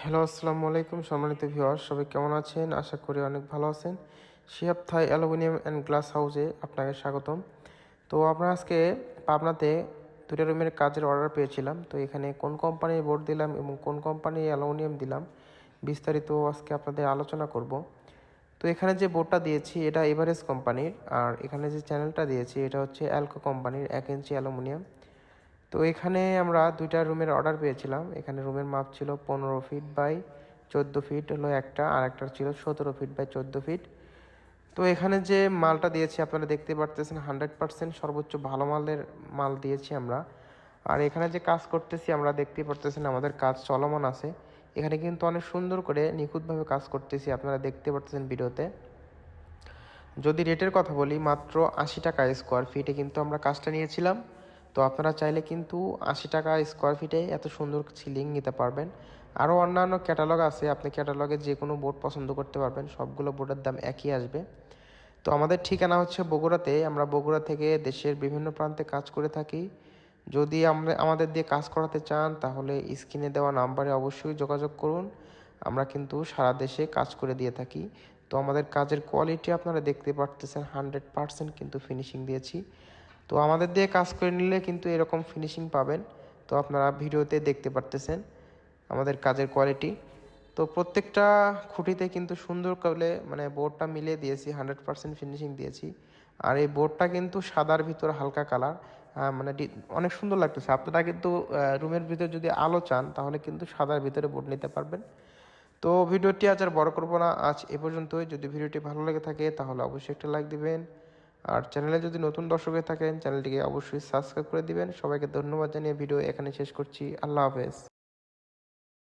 Hello, আসসালামু আলাইকুম সম্মানিত ভিউয়ার্স, সবাই কেমন আছেন? আশা করি অনেক ভালো আছেন। শিহাব থাই অ্যালুমিনিয়াম অ্যান্ড গ্লাস হাউসে আপনাকে স্বাগতম। তো আমরা আজকে পাবনাতে 2টা রুমের কাজের অর্ডার পেয়েছিলাম। তো এখানে কোন কোম্পানির বোর্ড দিলাম এবং কোন কোম্পানির অ্যালুমিনিয়াম দিলাম বিস্তারিত আজকে আপনাদের আলোচনা করব। তো এখানে যে বোর্ডটা দিয়েছি এটা এভারেস্ট কোম্পানির, আর এখানে যে চ্যানেলটা দিয়েছি এটা হচ্ছে অ্যালকো কোম্পানির 1 ইঞ্চি অ্যালুমিনিয়াম। তো এখানে আমরা 2টা রুমের অর্ডার পেয়েছিলাম। এখানে রুমের মাপ ছিল 15 ফিট বাই 14 ফিট হলো একটা, আর একটা ছিল 17 ফিট বাই 14 ফিট। তো এখানে যে মালটা দিয়েছি আপনারা দেখতে পারতেছেন 100% সর্বোচ্চ ভালো মালের মাল দিয়েছি আমরা। আর এখানে যে কাজ করতেছি আমরা দেখতে পারতেছেন আমাদের কাজ চলমান আছে। এখানে কিন্তু অনেক সুন্দর করে নিখুঁতভাবে কাজ করতেছি, আপনারা দেখতে পারতেছেন ভিডিওতে। যদি রেটের কথা বলি, মাত্র 80 টাকা স্কোয়ার ফিটে কিন্তু আমরা কাজটা নিয়েছিলাম। তো আপনারা চাইলে কিন্তু 80 টাকা স্কোয়ার ফিটে এত সুন্দর সিলিং নিতে পারবেন। আরও অন্যান্য ক্যাটালগ আছে, আপনি ক্যাটালগে যে কোনো বোর্ড পছন্দ করতে পারবেন, সবগুলো বোর্ডের দাম একই আসবে। তো আমাদের ঠিকানা হচ্ছে বগুড়াতে। আমরা বগুড়া থেকে দেশের বিভিন্ন প্রান্তে কাজ করে থাকি। যদি আমরা আমাদের দিয়ে কাজ করাতে চান তাহলে স্ক্রিনে দেওয়া নাম্বারে অবশ্যই যোগাযোগ করুন। আমরা কিন্তু সারা দেশে কাজ করে দিয়ে থাকি। তো আমাদের কাজের কোয়ালিটি আপনারা দেখতে পারতেছেন, 100% কিন্তু ফিনিশিং দিয়েছি। তো আমাদের দিয়ে কাজ করে নিলে কিন্তু এরকম ফিনিশিং পাবেন। তো আপনারা ভিডিওতে দেখতে পারতেছেন আমাদের কাজের কোয়ালিটি। তো প্রত্যেকটা খুঁটিতে কিন্তু সুন্দর করে বোর্ডটা মিলিয়ে দিয়েছি, 100% ফিনিশিং দিয়েছি। আর এই বোর্ডটা কিন্তু সাদার ভিতর হালকা কালার, অনেক সুন্দর লাগতেছে। আপনারা কিন্তু রুমের ভিতরে যদি আলো চান তাহলে কিন্তু সাদার ভিতরে বোর্ড নিতে পারবেন। তো ভিডিওটি আজ আর বড় করবো না, আজ এ পর্যন্তই। যদি ভিডিওটি ভালো লেগে থাকে তাহলে অবশ্যই একটা লাইক দিবেন। আর চ্যানেলে যদি নতুন দর্শক হয়ে থাকেন চ্যানেলটিকে অবশ্যই সাবস্ক্রাইব করে দিবেন। সবাইকে ধন্যবাদ জানিয়ে ভিডিও এখানে শেষ করছি। আল্লাহ হাফেজ।